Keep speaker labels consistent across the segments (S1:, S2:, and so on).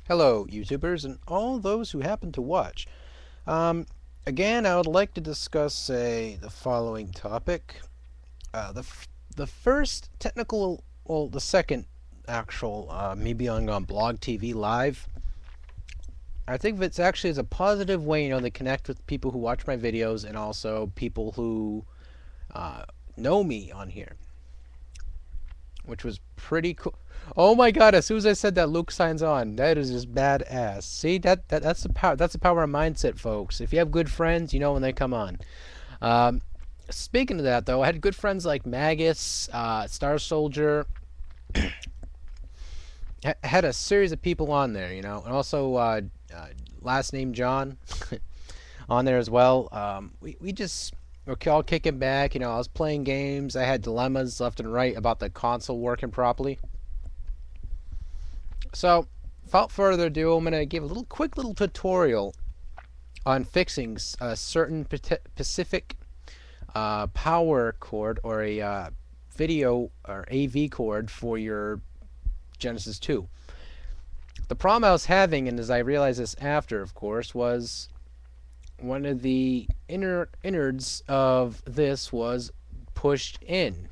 S1: Hello, YouTubers, and all those who happen to watch. Um, Again, I would like to discuss the following topic. The first technical, well, the second actual, me being on Blog TV Live. I think it's actually as a positive way, to connect with people who watch my videos and also people who uh, know me on here, which was pretty cool. Oh my god, as soon as I said that, Luke signs on. That is just badass. See, that's the power, that's the power of mindset, folks. If you have good friends, you know when they come on. Um, Speaking of that, though, I had good friends like Magus, Star Soldier. Had a series of people on there, and also last name John on there as well. We just were all kicking back. I was playing games. I had dilemmas left and right about the console working properly. So, without further ado, I'm going to give a quick little tutorial on fixing a certain specific power cord or a video or AV cord for your Genesis 2. The problem I was having, and as I realized this after, of course, was one of the innards of this was pushed in.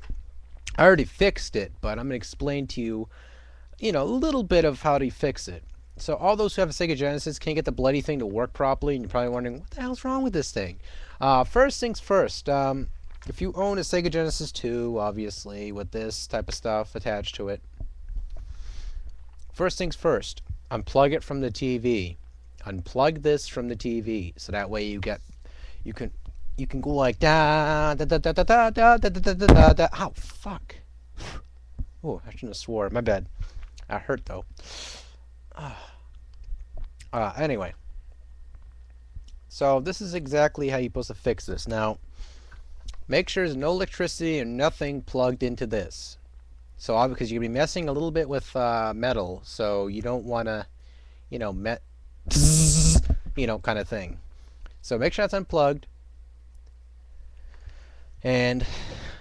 S1: I already fixed it, but I'm going to explain to you, a little bit of how to fix it. So all those who have a Sega Genesis can't get the bloody thing to work properly, and you're probably wondering, what the hell's wrong with this thing? First things first, if you own a Sega Genesis 2, obviously, with this type of stuff attached to it, first things first, unplug it from the TV. Unplug this from the TV, so that way you can go like da da da da da da da da da da da da. Ow, fuck. Oh, I shouldn't have swore. My bad. That hurt though. Anyway, so this is exactly how you're supposed to fix this. Now, make sure there's no electricity and nothing plugged into this. So, because you're gonna be messing a little bit with metal, so you don't want to, kind of thing. So make sure it's unplugged. And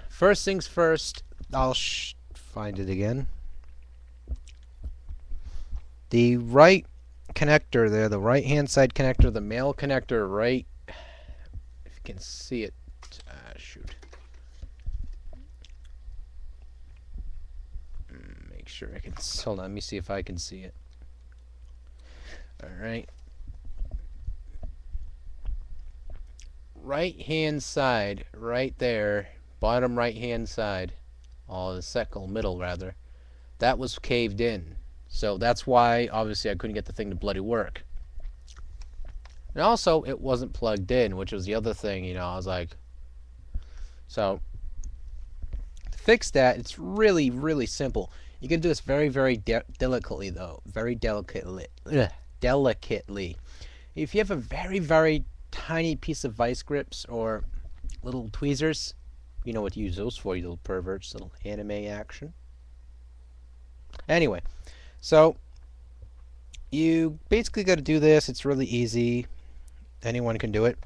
S1: first things first, I'll find it again. The right connector there, the right hand side connector, the male connector, right, if you can see it, shoot. Make sure I can, hold on, let me see if I can see it. Alright. Right hand side, right there, bottom right hand side, the second middle rather, that was caved in. So that's why, obviously, I couldn't get the thing to bloody work. And also, it wasn't plugged in, which was the other thing, I was like... So, to fix that, it's really, really simple. You can do this very, very delicately, though. Very delicately. Delicately. If you have a very, very tiny piece of vice grips or little tweezers, you know what to use those for, you little perverts, little anime action. Anyway. So, you basically got to do this. It's really easy. Anyone can do it.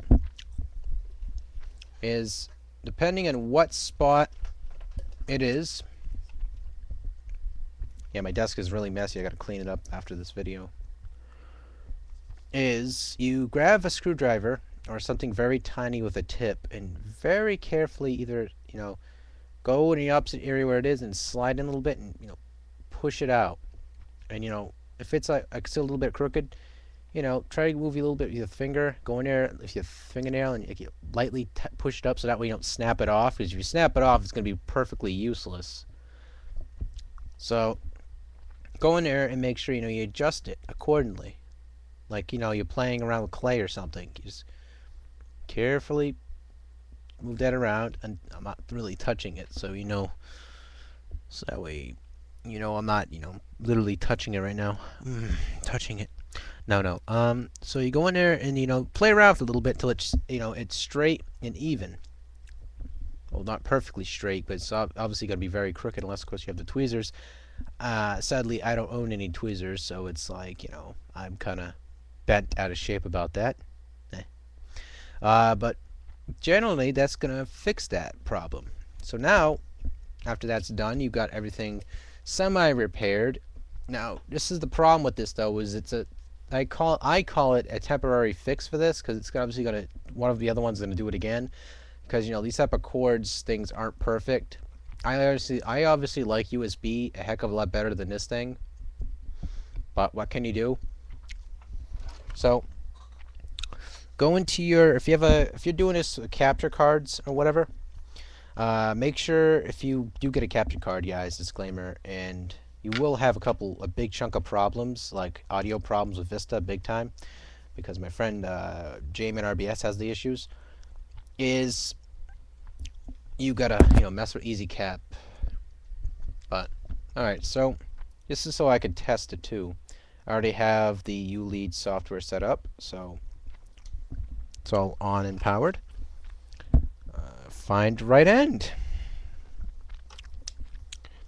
S1: Is depending on what spot it is. Yeah, my desk is really messy. I got to clean it up after this video. Is you grab a screwdriver or something very tiny with a tip and very carefully either, go in the opposite area where it is and slide in a little bit and, push it out. And, if it's still a little bit crooked, try to move a little bit with your finger. Go in there with your fingernail and you lightly push it up so that way you don't snap it off. Because if you snap it off, it's going to be perfectly useless. So, go in there and make sure, you adjust it accordingly. Like, you're playing around with clay or something. You just carefully move that around. And I'm not really touching it, so so that way... I'm not, literally touching it right now. Touching it. No. So you go in there and, play around with it a little bit till it's, it's straight and even. Well, not perfectly straight, but it's obviously going to be very crooked unless, of course, you have the tweezers. Sadly, I don't own any tweezers, so it's like, I'm kind of bent out of shape about that. But generally, that's going to fix that problem. So now, after that's done, you've got everything semi-repaired. Now, this is the problem with this though, is I call it a temporary fix for this because it's obviously gonna one of the other ones is gonna do it again because these type of cords things aren't perfect. I obviously like USB a heck of a lot better than this thing, but what can you do? So go into your if you're doing this with capture cards or whatever, make sure if you do get a capture card, guys, disclaimer, and you will have a big chunk of problems, like audio problems with Vista, big time, because my friend Jamin RBS has the issues. Is you gotta mess with EasyCap, but all right. So this is so I could test it too. I already have the ULEAD software set up, so it's all on and powered. Find right end.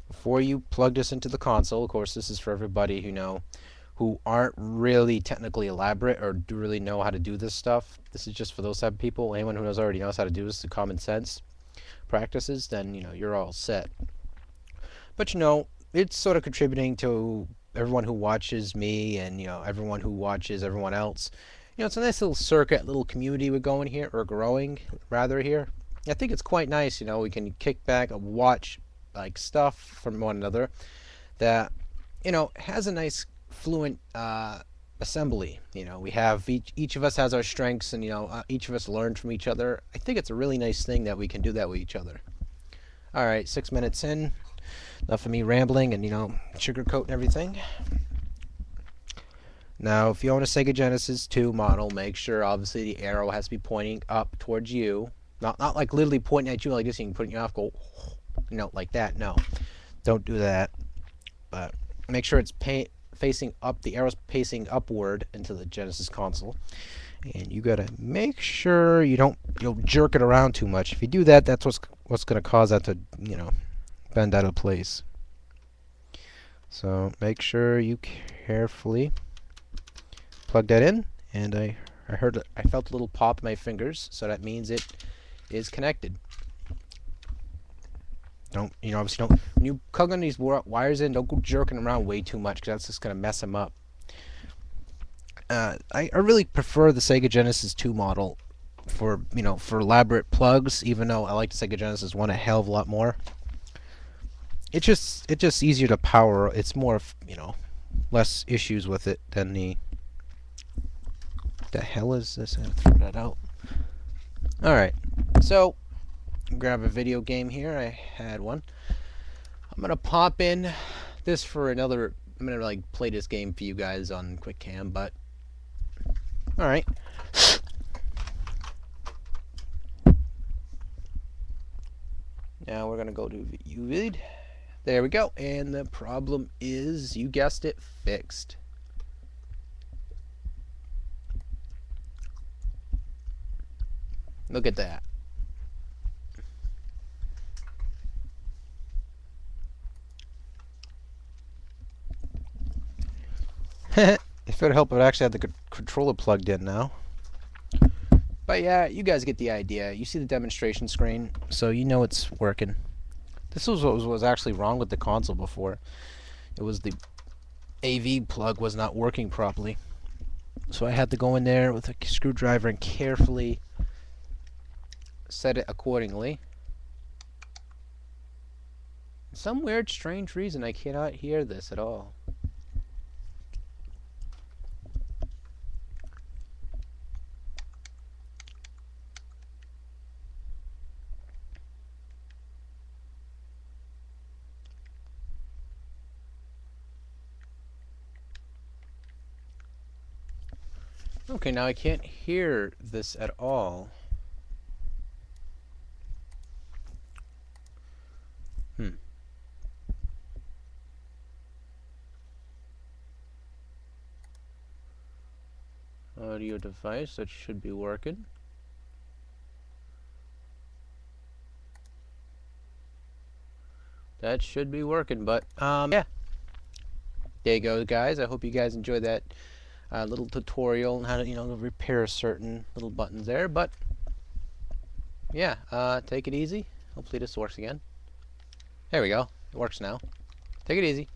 S1: Before you plug this into the console, of course, this is for everybody who aren't really technically elaborate or do really know how to do this stuff. This is just for those type of people. Anyone who already knows how to do this, the common sense practices, then you're all set. But it's sort of contributing to everyone who watches me and everyone who watches everyone else. It's a nice little circuit, little community we're going here, or growing rather here. I think it's quite nice. We can kick back and watch like stuff from one another that has a nice fluent assembly. We have each of us has our strengths, and each of us learn from each other. I think it's a really nice thing that we can do that with each other. All right, 6 minutes in, enough of me rambling and sugarcoating everything. Now, if you own a Sega Genesis 2 model, make sure obviously the arrow has to be pointing up towards you, not like literally pointing at you like this. You can put your mouth go like that. No, don't do that. But make sure it's facing up. The arrow's facing upward into the Genesis console, and you gotta make sure you'll jerk it around too much. If you do that, that's what's gonna cause that to bend out of place. So make sure you carefully plug that in, and I felt a little pop in my fingers, so that means it is connected. Obviously don't, when you plug on these wires in, don't go jerking around way too much, because that's just going to mess them up. I really prefer the Sega Genesis 2 model for elaborate plugs, even though I like the Sega Genesis 1 a hell of a lot more. It's just easier to power. It's more less issues with it than the hell is this? I have to throw that out. Alright, so grab a video game here. I had one. I'm gonna pop in this for another. I'm gonna like play this game for you guys on quick cam, but alright. Now we're gonna go to ULEAD. There we go, and the problem is, you guessed it, fixed. Look at that. If it would help, I would actually have the controller plugged in now. But yeah, you guys get the idea. You see the demonstration screen, so you know it's working. This was what was actually wrong with the console before. It was the AV plug was not working properly. So I had to go in there with a screwdriver and carefully set it accordingly. For some weird, strange reason, I cannot hear this at all. Okay, now I can't hear this at all. Audio device, that should be working. That should be working, but yeah. There you go, guys. I hope you guys enjoyed that little tutorial on how to repair certain little buttons there. But yeah, take it easy. Hopefully this works again. There we go. It works now. Take it easy.